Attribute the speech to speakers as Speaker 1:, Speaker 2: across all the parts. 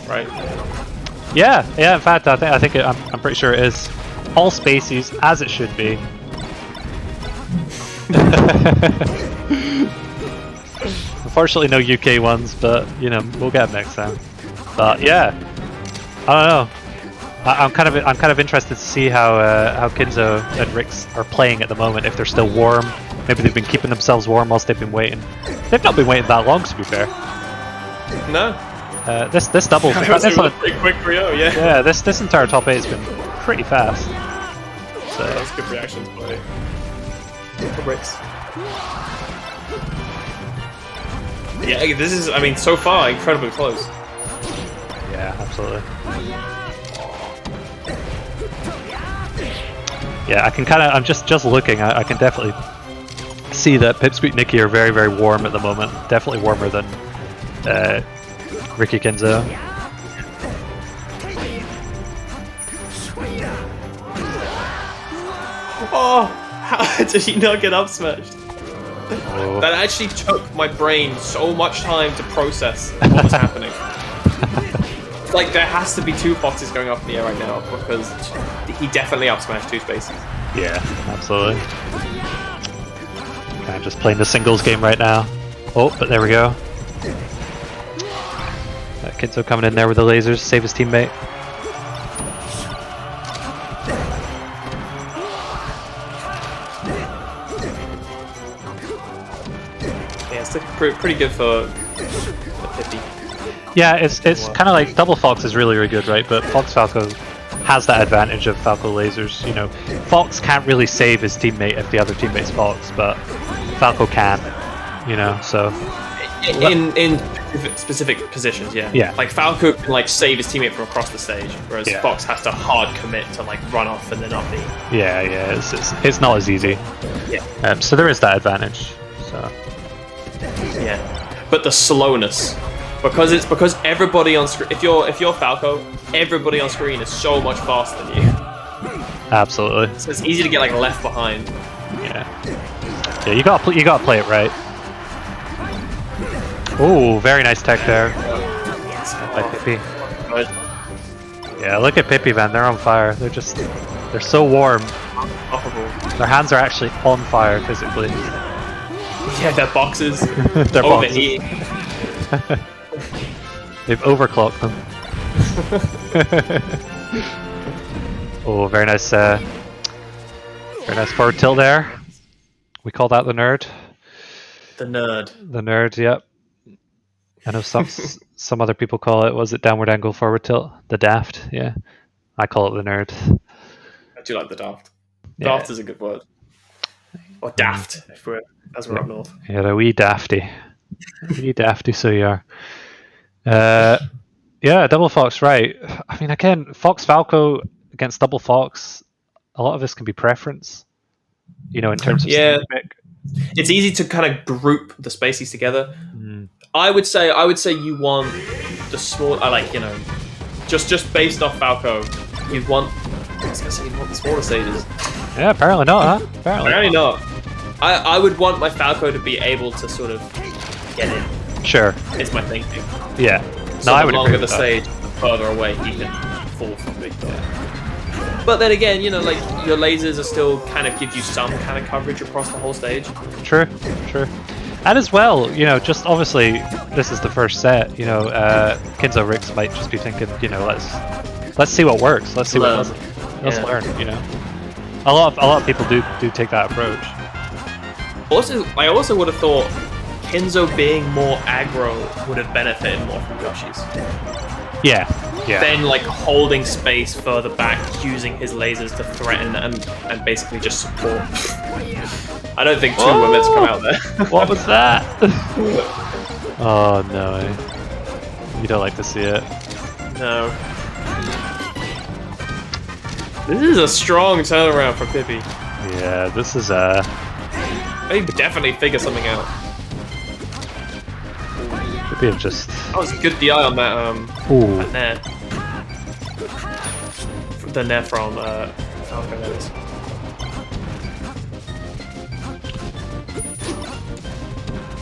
Speaker 1: right?
Speaker 2: Yeah. In fact, I'm pretty sure it is all spacies as it should be. Unfortunately, no UK ones, but you know we'll get them next time. But yeah, I don't know. I'm kind of interested to see how Kins0 and Rikzz are playing at the moment. If they're still warm, maybe they've been keeping themselves warm whilst they've been waiting. They've not been waiting that long, to be fair.
Speaker 1: No.
Speaker 2: This double.
Speaker 1: This was pretty quick for you, yeah.
Speaker 2: Yeah, this entire top 8 has been pretty fast. So
Speaker 1: that's good reactions by Rikzz. Yeah, this is, I mean, so far incredibly close.
Speaker 2: Yeah, absolutely. Yeah, I'm just looking. I can definitely see that Pipsqueak Nicki are very, very warm at the moment. Definitely warmer than Ricky Kins0.
Speaker 1: Oh, how did he not get up smashed?
Speaker 2: Oh.
Speaker 1: That actually took my brain so much time to process what was happening. It's like there has to be 2 foxes going up in the air right now because he definitely up smashed 2 spaces.
Speaker 2: Yeah, absolutely. Kind of just playing the singles game right now. Oh, but there we go. Kins0 coming in there with the lasers, save his teammate.
Speaker 1: Yeah, it's looking pretty good for Pippi.
Speaker 2: Yeah, it's kind of like double Fox is really, really good, right? But Fox Falco has that advantage of Falco lasers. You know, Fox can't really save his teammate if the other teammate's Fox, but Falco can. You know, so
Speaker 1: in specific positions, yeah.
Speaker 2: Yeah.
Speaker 1: Like Falco can like save his teammate from across the stage, whereas
Speaker 2: Yeah.
Speaker 1: Fox has to hard commit to like run off and then up B.
Speaker 2: Yeah, it's not as easy.
Speaker 1: Yeah.
Speaker 2: So there is that advantage. So
Speaker 1: Yeah. But the slowness. Because everybody on screen, if you're Falco, everybody on screen is so much faster than you.
Speaker 2: absolutely.
Speaker 1: So it's easy to get like left behind.
Speaker 2: Yeah. Yeah, you gotta play it right. Oh, very nice tech there by Pippi. Yeah, look at Pippi, man. They're on fire. They're so warm. Their hands are actually on fire physically.
Speaker 1: Yeah, their boxes.
Speaker 2: Their
Speaker 1: overheat.
Speaker 2: They've overclocked them. Oh, very nice forward tilt there. We call that the nerd.
Speaker 1: The nerd.
Speaker 2: The nerd, yep. I know some other people call it, was it downward angle forward tilt? The daft, yeah. I call it the nerd.
Speaker 1: I do like the daft.
Speaker 2: Yeah.
Speaker 1: Daft is a good word. Or daft, as we're up north.
Speaker 2: Yeah, the wee dafty. Wee dafty, so you are. Yeah, double Fox, right. I mean, again, Fox Falco against double Fox, a lot of this can be preference. You know, in terms of specific.
Speaker 1: It's easy to kind of group the spacies together. I would say you want the small. I like, you know, just based off Falco, you'd want. I was gonna say you'd want the smaller stages.
Speaker 2: Yeah, apparently not, huh?
Speaker 1: Apparently not. I would want my Falco to be able to sort of get in.
Speaker 2: Sure.
Speaker 1: Is my thinking.
Speaker 2: Yeah.
Speaker 1: So
Speaker 2: No, I
Speaker 1: the
Speaker 2: would
Speaker 1: longer
Speaker 2: agree
Speaker 1: the
Speaker 2: with that.
Speaker 1: stage, the further away he can fall from me. Yeah. But then again, you know, like your lasers are still kind of give you some kind of coverage across the whole stage.
Speaker 2: True. And as well, you know, just obviously this is the first set. You know, Kins0 Rikzz might just be thinking, you know, let's see what works. Let's see what doesn't. Let's learn. You know, a lot of people do take that approach.
Speaker 1: Also, I also would have thought Kins0 being more aggro would have benefited more from Yoshi's.
Speaker 2: Yeah.
Speaker 1: Then like holding space further back, using his lasers to threaten and basically just support. I don't think 2 were meant to come out there.
Speaker 2: What was that? Oh no. You don't like to see it.
Speaker 1: No. This is a strong turnaround for Pippi.
Speaker 2: Yeah, this is
Speaker 1: They definitely figure something out.
Speaker 2: Pippi have just.
Speaker 1: That was a good DI on that
Speaker 2: Ooh.
Speaker 1: that Nair. The Nair from Falco, that is.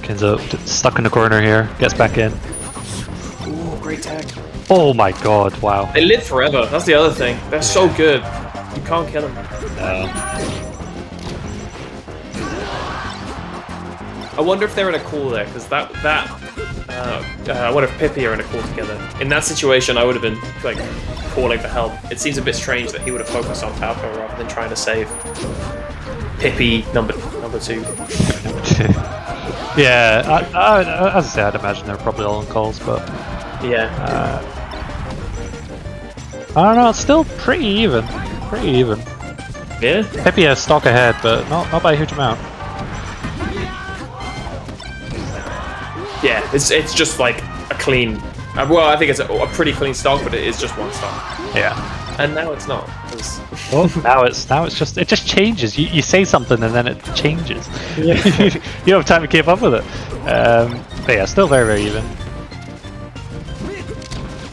Speaker 2: Kins0 stuck in the corner here, gets back in.
Speaker 1: Ooh. Oh, great tag.
Speaker 2: Oh my god, wow.
Speaker 1: They live forever. That's the other thing. They're so good. You can't kill them.
Speaker 2: No.
Speaker 1: I wonder if they're in a call there, because I wonder if Pippi are in a call together. In that situation, I would have been like calling for help. It seems a bit strange that he would have focused on Falco rather than trying to save Pippi number 2.
Speaker 2: Yeah, as I say, I'd imagine they're probably all on calls, but
Speaker 1: yeah.
Speaker 2: I don't know. It's still pretty even. Pretty even.
Speaker 1: Yeah.
Speaker 2: Pippi has stock ahead, but not by a huge amount.
Speaker 1: Yeah, it's just like a clean. Well, I think it's a pretty clean stock, but it is just one stock.
Speaker 2: Yeah.
Speaker 1: And now it's not.
Speaker 2: Well, now it's just it just changes. You say something and then it changes.
Speaker 1: Yeah.
Speaker 2: You don't have time to keep up with it. But yeah, still very even.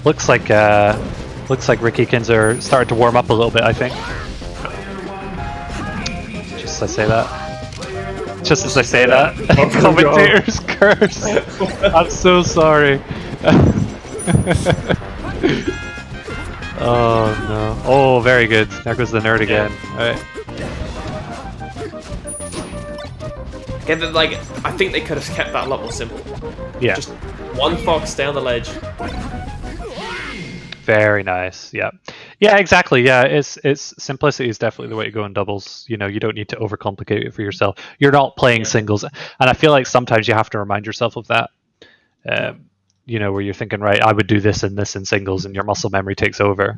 Speaker 2: Looks like Rikzz Kins0 are starting to warm up a little bit. I think. Just as I say that. Just as I say that, commentators curse. I'm so sorry. Oh no! Oh, very good. There goes the nerd again. All right.
Speaker 1: Yeah, like I think they could have kept that a lot more simple.
Speaker 2: Yeah.
Speaker 1: Just one fox down the ledge.
Speaker 2: Very nice. Yeah. Yeah. Exactly. Yeah. It's simplicity is definitely the way to go in doubles. You know, you don't need to overcomplicate it for yourself. You're not playing singles, and I feel like sometimes you have to remind yourself of that. You know, where you're thinking, right, I would do this and this in singles, and your muscle memory takes over.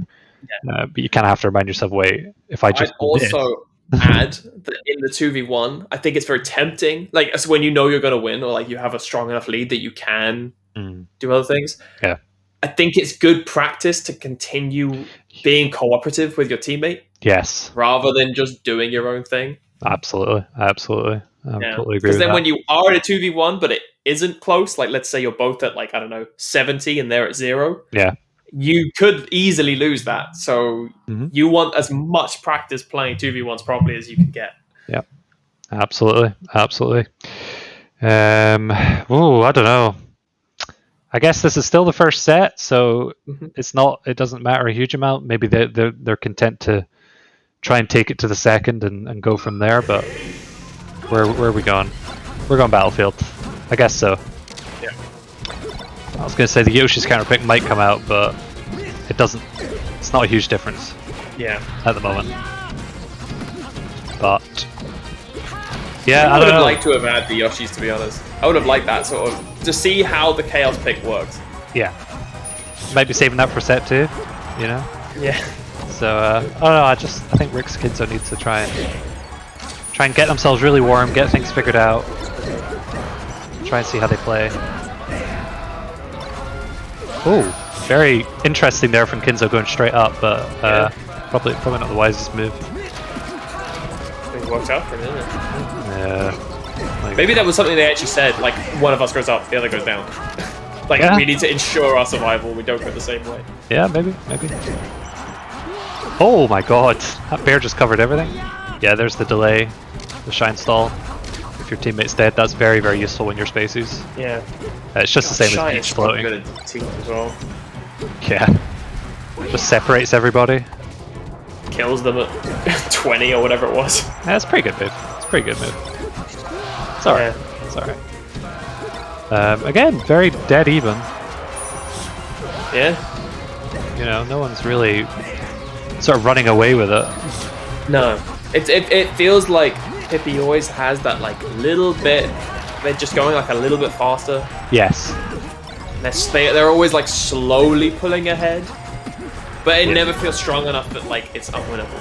Speaker 2: Yeah. But you kind of have to remind yourself, wait, if I just
Speaker 1: I'd also add that in the 2v1, I think it's very tempting. Like, so when you know you're going to win, or like you have a strong enough lead that you can do other things.
Speaker 2: Yeah.
Speaker 1: I think it's good practice to continue being cooperative with your teammate.
Speaker 2: Yes.
Speaker 1: Rather than just doing your own thing.
Speaker 2: Absolutely. Absolutely. I totally agree with that.
Speaker 1: Because then when you are in a 2v1, but it isn't close, like let's say you're both at like, I don't know, 70 and they're at 0.
Speaker 2: Yeah.
Speaker 1: You could easily lose that. So you want as much practice playing 2v1s properly as you can get.
Speaker 2: Yeah. Absolutely. Absolutely. Oh, I don't know. I guess this is still the first set, so it doesn't matter a huge amount. Maybe they're content to try and take it to the second and go from there, but where are we going? We're going Battlefield. I guess so.
Speaker 1: Yeah.
Speaker 2: I was gonna say the Yoshi's counter pick might come out, but it doesn't. It's not a huge difference.
Speaker 1: Yeah.
Speaker 2: At the moment. But yeah,
Speaker 1: I would have liked to have had the Yoshis, to be honest. I would have liked that sort of to see how the Chaos pick works.
Speaker 2: Yeah. Might be saving that for set 2, you know?
Speaker 1: Yeah.
Speaker 2: So I don't know, I think Rikzz Kins0 needs to try and get themselves really warm, get things figured out. Try and see how they play. Oh, very interesting there from Kins0 going straight up, but probably not the wisest move.
Speaker 1: It worked out for a minute.
Speaker 2: Yeah. Like,
Speaker 1: maybe that was something they actually said, like one of us goes up, the other goes down. Like we need to ensure our survival, we don't go the same way.
Speaker 2: Yeah, maybe. Oh my god, that bear just covered everything. Yeah, there's the delay, the shine stall. If your teammate's dead, that's very, very useful when you're spaces.
Speaker 1: Yeah.
Speaker 2: It's just the same as beach floating.
Speaker 1: Good at team as well.
Speaker 2: Yeah. Just separates everybody.
Speaker 1: Kills them at 20 or whatever it was.
Speaker 2: Yeah, it's a pretty good move. It's a pretty good move. It's alright.
Speaker 1: Yeah.
Speaker 2: It's alright. Again, very dead even.
Speaker 1: Yeah.
Speaker 2: You know, no one's really sort of running away with it.
Speaker 1: No. It feels like Pippi always has that like little bit. They're just going like a little bit faster.
Speaker 2: Yes.
Speaker 1: They're always like slowly pulling ahead, but it never feels strong enough that like it's unwinnable.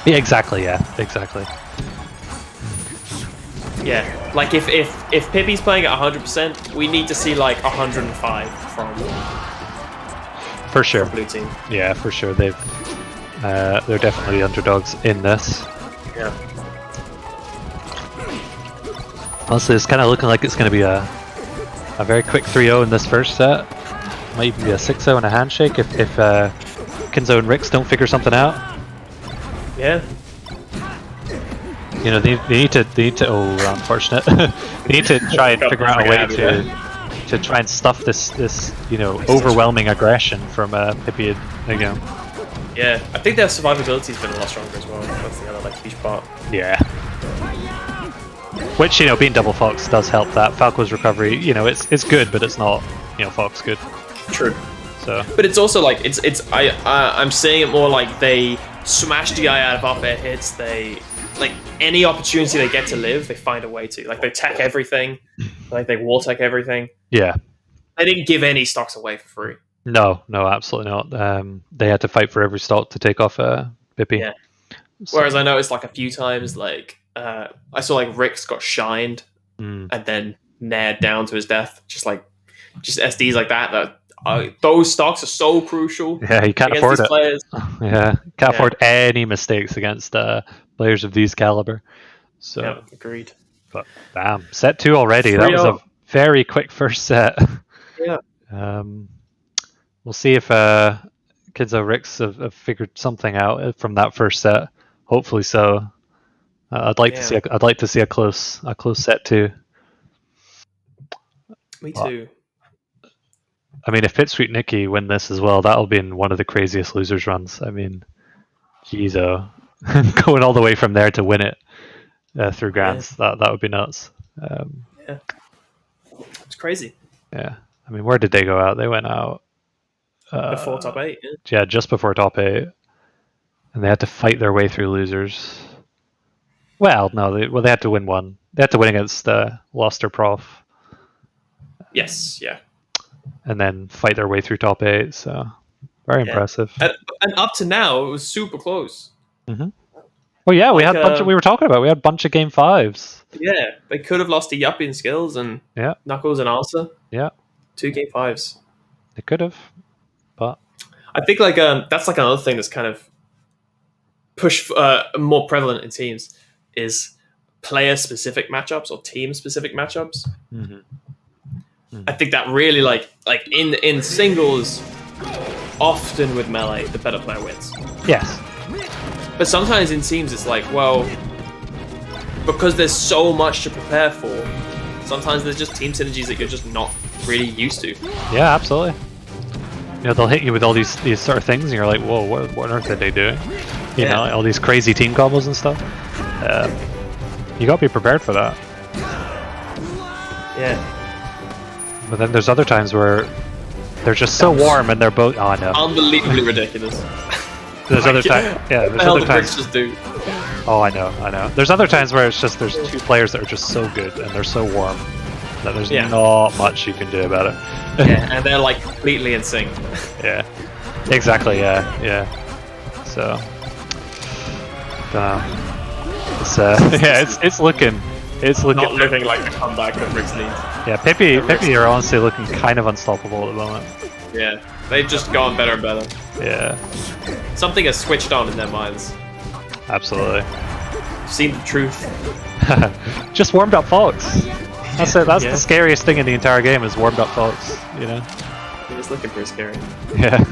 Speaker 2: Yeah, exactly. Yeah, exactly.
Speaker 1: Yeah, like if Pippi's playing at 100%, we need to see like 105 from
Speaker 2: for sure
Speaker 1: from blue team.
Speaker 2: Yeah, for sure. They're definitely the underdogs in this.
Speaker 1: Yeah.
Speaker 2: Honestly, it's kind of looking like it's going to be a very quick 3-0 in this first set. Might even be a 6-0 and a handshake if Kins0 and Rikzz don't figure something out.
Speaker 1: Yeah.
Speaker 2: You know, they need to. Oh, unfortunate. They need to try and figure out a way to to try and stuff this overwhelming aggression from Pippi again.
Speaker 1: Yeah, I think their survivability's been a lot stronger as well. That's the other huge part.
Speaker 2: Yeah. Which, being double Fox does help that. Falco's recovery, it's good, but it's not, Fox good.
Speaker 1: True.
Speaker 2: So.
Speaker 1: But it's also like, I'm seeing it more like they smash DI out of up air hits, they, like, any opportunity they get to live, they find a way to. Like, they tech everything, like, they wall tech everything.
Speaker 2: Yeah.
Speaker 1: They didn't give any stocks away for free.
Speaker 2: No, absolutely not. They had to fight for every stock to take off Pippi.
Speaker 1: Yeah. So. Whereas I noticed, like, a few times, like, I saw, like, Rikzz got shined and then nared down to his death. Just SDs like that those stocks are so crucial.
Speaker 2: Yeah, you can't afford it.
Speaker 1: Players.
Speaker 2: Yeah, can't afford any mistakes against players of these caliber. So,
Speaker 1: yeah, agreed.
Speaker 2: But damn, set 2 already. 3-0. That was a very quick first set.
Speaker 1: Yeah.
Speaker 2: We'll see if Kins0 Rikzz have figured something out from that first set. Hopefully so. I'd like to see a close set 2.
Speaker 1: Me too.
Speaker 2: I mean, if Pipsqueak Nicki win this as well, that'll be in one of the craziest losers runs. I mean, Geezo going all the way from there to win it through grands, that would be nuts.
Speaker 1: Yeah, it's crazy.
Speaker 2: Yeah, I mean, where did they go out? They went out
Speaker 1: before top 8.
Speaker 2: Yeah, just before top 8, and they had to fight their way through losers. Well, no, they had to win one. They had to win against Luster Prof.
Speaker 1: Yes, yeah.
Speaker 2: And then fight their way through top 8. So very impressive.
Speaker 1: And up to now, it was super close.
Speaker 2: Mm-hmm. Well, yeah, we had we were talking about. We had a bunch of game 5s.
Speaker 1: Yeah, they could have lost to Yuppie and Skills and Knuckles and Arsa.
Speaker 2: Yeah,
Speaker 1: 2 game 5s.
Speaker 2: They could have, but
Speaker 1: I think like that's like another thing that's kind of pushed more prevalent in teams is player-specific matchups or team-specific matchups.
Speaker 2: Mm-hmm.
Speaker 1: I think that really like in singles, often with melee, the better player wins.
Speaker 2: Yes.
Speaker 1: But sometimes in teams, it's like, well, because there's so much to prepare for, sometimes there's just team synergies that you're just not really used to.
Speaker 2: Yeah, absolutely. They'll hit you with all these sort of things, and you're like, whoa, what on earth are they doing? You know, all these crazy team combos and stuff. You gotta be prepared for that.
Speaker 1: Yeah.
Speaker 2: But then there's other times where they're just so warm and they're both. Oh no!
Speaker 1: Unbelievably ridiculous.
Speaker 2: There's other times. Yeah, there's other times.
Speaker 1: Just do.
Speaker 2: Oh, I know. There's other times where it's just there's 2 players that are just so good and they're so warm that there's not much you can do about it.
Speaker 1: Yeah, and they're like completely in sync.
Speaker 2: Yeah, exactly. Yeah. So, it's looking. It's looking
Speaker 1: not looking like the comeback that Rikzz needs.
Speaker 2: Yeah, Pippi are honestly looking kind of unstoppable at the moment.
Speaker 1: Yeah, they've just gotten better and better.
Speaker 2: Yeah.
Speaker 1: Something has switched on in their minds.
Speaker 2: Absolutely.
Speaker 1: You've seen the truth.
Speaker 2: Just warmed up Fox. That's it. That's the scariest thing in the entire game is warmed up Fox,
Speaker 1: It's looking pretty scary.
Speaker 2: Yeah.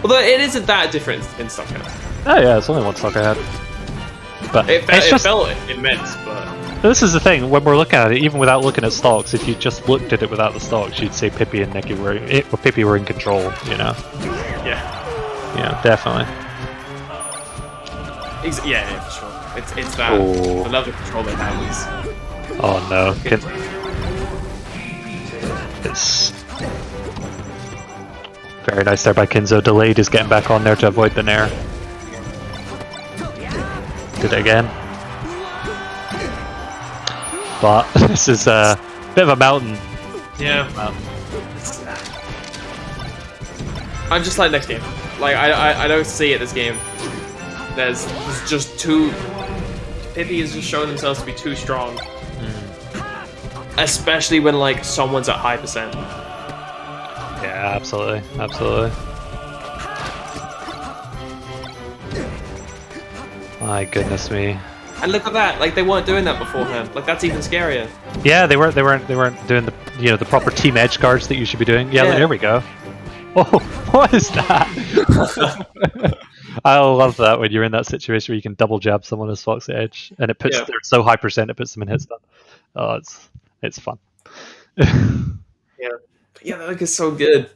Speaker 1: Although it isn't that different in Stockhead.
Speaker 2: Oh yeah, it's only 1 stock I had. But
Speaker 1: it felt immense, but
Speaker 2: this is the thing, when we're looking at it, even without looking at stocks, if you just looked at it without the stocks, you'd say Pippi and Nicki were in control, Yeah, definitely.
Speaker 1: Yeah, for sure. It's that the level of control they have is.
Speaker 2: Oh no! It's very nice there by Kins0. Delayed is getting back on there to avoid the nair. Did it again. But this is a bit of a mountain.
Speaker 1: Yeah. I'm just like next game. Like I don't see it this game. There's just too. Pippi is just showing themselves to be too strong. Especially when like someone's at high percent.
Speaker 2: Yeah, absolutely. My goodness me.
Speaker 1: And look at that! Like they weren't doing that beforehand. Like that's even scarier.
Speaker 2: Yeah, they weren't doing the the proper team edge guards that you should be doing. Yeah, there we go. Oh, what is that? I love that when you're in that situation where you can double jab someone as Fox edge, and it puts they're so high percent it puts them in hit stun. Oh, it's fun.
Speaker 1: Yeah, but yeah, that look is so good.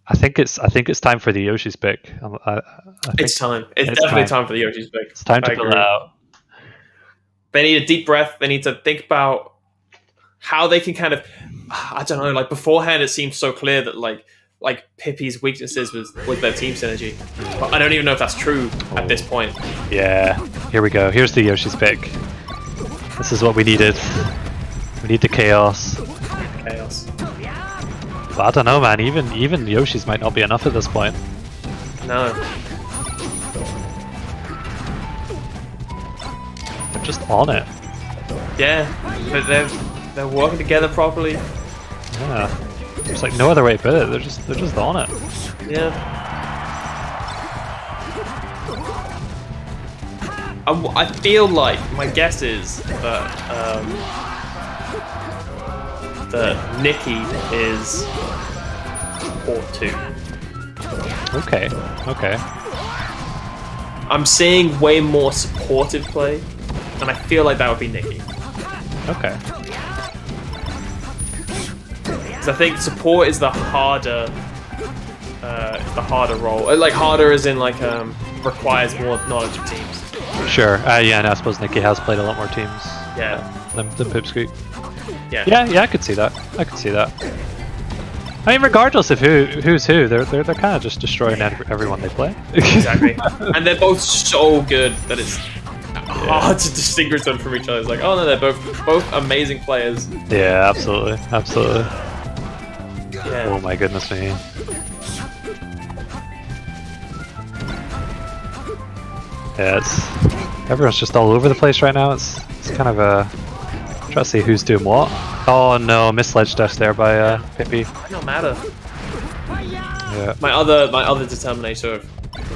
Speaker 2: I think it's time for the Yoshi's pick. I think
Speaker 1: It's time. It's definitely time for the Yoshi's pick.
Speaker 2: It's time to
Speaker 1: I
Speaker 2: pull
Speaker 1: agree.
Speaker 2: it out.
Speaker 1: They need a deep breath. They need to think about how they can kind of, I don't know, like beforehand it seemed so clear that like Pippi's weaknesses was their team synergy. But I don't even know if that's true at this point.
Speaker 2: Yeah, here we go. Here's the Yoshi's pick. This is what we needed. We need the chaos.
Speaker 1: Chaos.
Speaker 2: But I don't know, man. Even Yoshi's might not be enough at this point.
Speaker 1: No.
Speaker 2: They're just on it.
Speaker 1: Yeah, but they're working together properly.
Speaker 2: Yeah. There's like no other way to put it. They're just on it.
Speaker 1: Yeah. I feel like my guess is that Nicki is Port 2.
Speaker 2: Okay. Okay.
Speaker 1: I'm seeing way more supportive play, and I feel like that would be Nicki.
Speaker 2: Okay.
Speaker 1: Because I think support is the harder role. Like harder as in like requires more knowledge of teams.
Speaker 2: Sure. Yeah, and I suppose Nicki has played a lot more teams.
Speaker 1: Yeah.
Speaker 2: Than Pipsqueak.
Speaker 1: Yeah.
Speaker 2: Yeah, I could see that. I could see that. I mean, regardless of who's who, they're kind of just destroying everyone they play.
Speaker 1: Exactly. And they're both so good that it's hard to distinguish them from each other. It's like, oh no, they're both amazing players.
Speaker 2: Yeah, absolutely, absolutely.
Speaker 1: Yeah.
Speaker 2: Oh my goodness me. Yeah, everyone's just all over the place right now. It's kind of a try to see who's doing what. Oh no, misledge dash there by Pippi.
Speaker 1: It don't matter.
Speaker 2: Yeah.
Speaker 1: My other determination of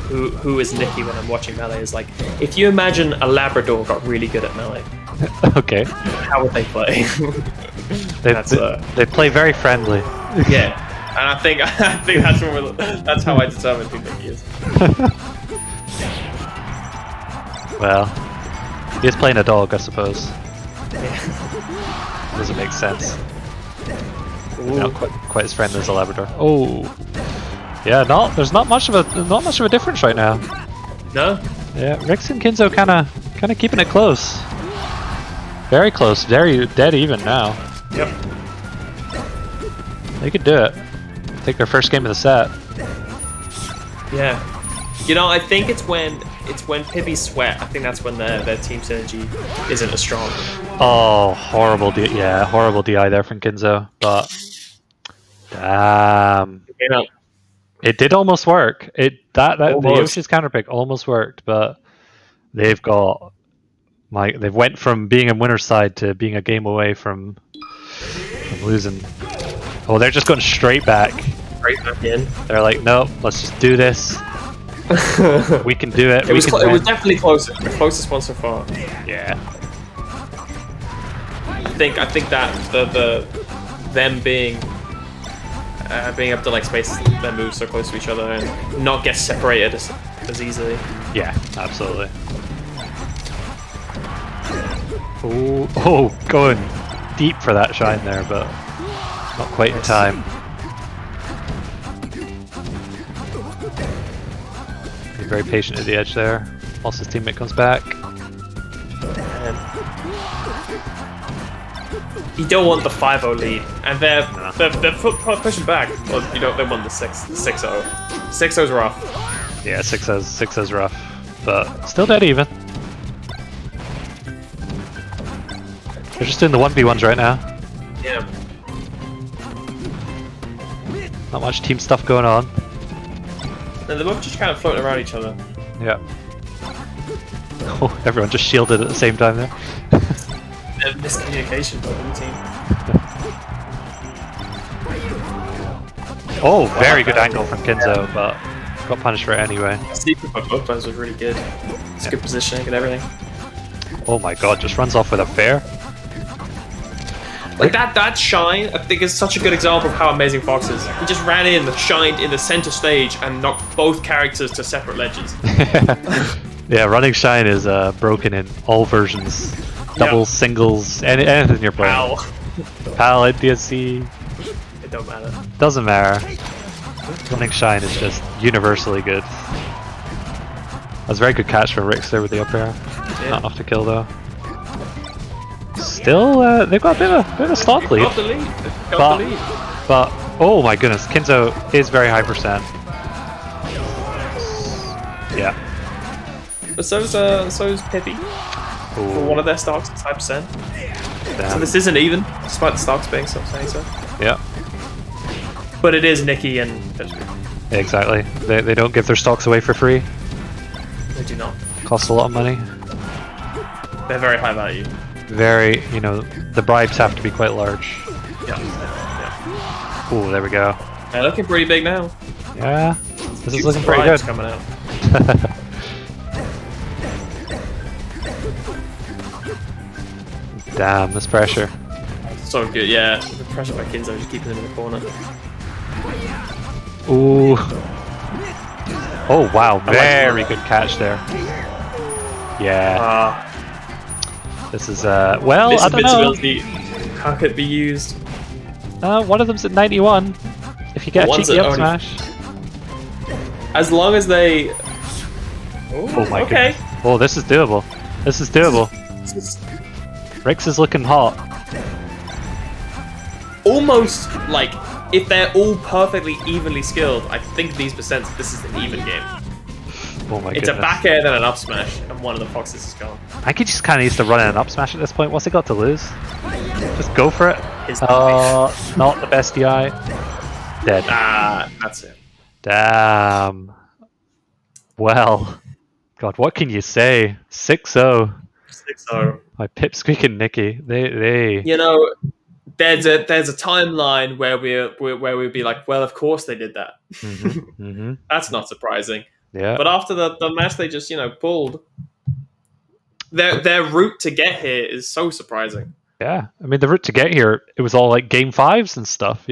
Speaker 1: who is Nicki when I'm watching Melee is like, if you imagine a Labrador got really good at Melee,
Speaker 2: Okay.
Speaker 1: how would they play?
Speaker 2: They play very friendly.
Speaker 1: Yeah, and I think that's how I determine who Nicki is.
Speaker 2: Well, he is playing a dog, I suppose.
Speaker 1: Yeah.
Speaker 2: Doesn't make sense.
Speaker 1: Ooh.
Speaker 2: Not quite as friendly as a Labrador. Oh, yeah. There's not much of a difference right now.
Speaker 1: No.
Speaker 2: Yeah, Rikzz and Kins0 kind of keeping it close. Very close. Very dead even now.
Speaker 1: Yep.
Speaker 2: They could do it. Take their first game of the set.
Speaker 1: Yeah. You know, I think it's when Pippi sweat. I think that's when their team synergy isn't as strong.
Speaker 2: Oh, horrible horrible DI there from Kins0. But damn, it did almost work. The Yoshi's counter pick almost worked, but they've went from being a winner's side to being a game away from losing. Oh, they're just going straight back.
Speaker 1: Right back in.
Speaker 2: They're like, nope, let's just do this. We can do it.
Speaker 1: It was definitely closer. The closest one so far.
Speaker 2: Yeah.
Speaker 1: I think that them being able to like space their moves so close to each other and not get separated as easily.
Speaker 2: Yeah, absolutely. Oh, going deep for that shine there, but not quite in time. He's very patient at the edge there. Whilst his teammate comes back.
Speaker 1: And you don't want the 5-0 lead, and they're pushing back. Well, you know, they won the 6-0. 6-0's rough.
Speaker 2: Yeah, 6-0's rough, but still dead even. They're just doing the 1v1s right now.
Speaker 1: Yeah.
Speaker 2: Not much team stuff going on.
Speaker 1: And they're both just kind of floating around each other.
Speaker 2: Yeah. Oh, everyone just shielded at the same time there.
Speaker 1: Miscommunication by the team.
Speaker 2: Oh, very good angle from Kins0, but got punished for it anyway.
Speaker 1: The secret by both players was really good. It's good positioning and everything.
Speaker 2: Oh my god, just runs off with a fair.
Speaker 1: Like that shine, I think is such a good example of how amazing Fox is. He just ran in, shined in the center stage, and knocked both characters to separate ledges.
Speaker 2: Yeah, running shine is broken in all versions. Doubles, singles, anything you're playing.
Speaker 1: Wow.
Speaker 2: Palette, DSC.
Speaker 1: It don't matter.
Speaker 2: Doesn't matter. Running Shine is just universally good. That's a very good catch from Rikzz there with the up air.
Speaker 1: Yeah.
Speaker 2: Not enough to kill though. Still, they've got a bit of a stock lead.
Speaker 1: Got the lead. Got the lead.
Speaker 2: But oh my goodness, Kins0 is very high percent. Yeah.
Speaker 1: But so's Pippy. For one of their stocks, it's 5%.
Speaker 2: Damn.
Speaker 1: So this isn't even, despite the stocks being so.
Speaker 2: Yeah.
Speaker 1: But it is Nicki and Pipsqueak.
Speaker 2: Exactly. They don't give their stocks away for free.
Speaker 1: They do not.
Speaker 2: Cost a lot of money.
Speaker 1: They're very high value.
Speaker 2: Very, you know, the bribes have to be quite large.
Speaker 1: Yeah.
Speaker 2: Oh, there we go.
Speaker 1: They're looking pretty big now.
Speaker 2: Yeah. This is looking pretty
Speaker 1: Bribes
Speaker 2: good.
Speaker 1: coming out.
Speaker 2: Damn, this pressure.
Speaker 1: So good, yeah. The pressure by Kins0 just keeping them in the corner.
Speaker 2: Ooh. Oh wow, very good catch there. Yeah. This is well,
Speaker 1: This
Speaker 2: I don't know.
Speaker 1: invincibility, how could it be used?
Speaker 2: One of them's at 91. If you get a cheeky up smash.
Speaker 1: As long as they.
Speaker 2: Oh my
Speaker 1: okay.
Speaker 2: goodness. Oh, this is doable. This is doable. Rikzz is looking hot.
Speaker 1: Almost like if they're all perfectly evenly skilled, I think these percents. This is an even game.
Speaker 2: Oh my
Speaker 1: It's
Speaker 2: goodness.
Speaker 1: a back air then an up smash, and one of the foxes is gone.
Speaker 2: I think he just kind of needs to run in an up smash at this point. What's he got to lose? Just go for it.
Speaker 1: His
Speaker 2: Not the best DI. Dead.
Speaker 1: That's it.
Speaker 2: Damn. Well, God, what can you say? 6-0
Speaker 1: 6-0.
Speaker 2: by Pipsqueak and Nicki. They.
Speaker 1: You know, there's a timeline where we'd be like, well, of course they did that. That's not surprising.
Speaker 2: Yeah.
Speaker 1: But after the match they just pulled, their route to get here is so surprising.
Speaker 2: Yeah. I mean, the route to get here, it was all like game 5s and stuff.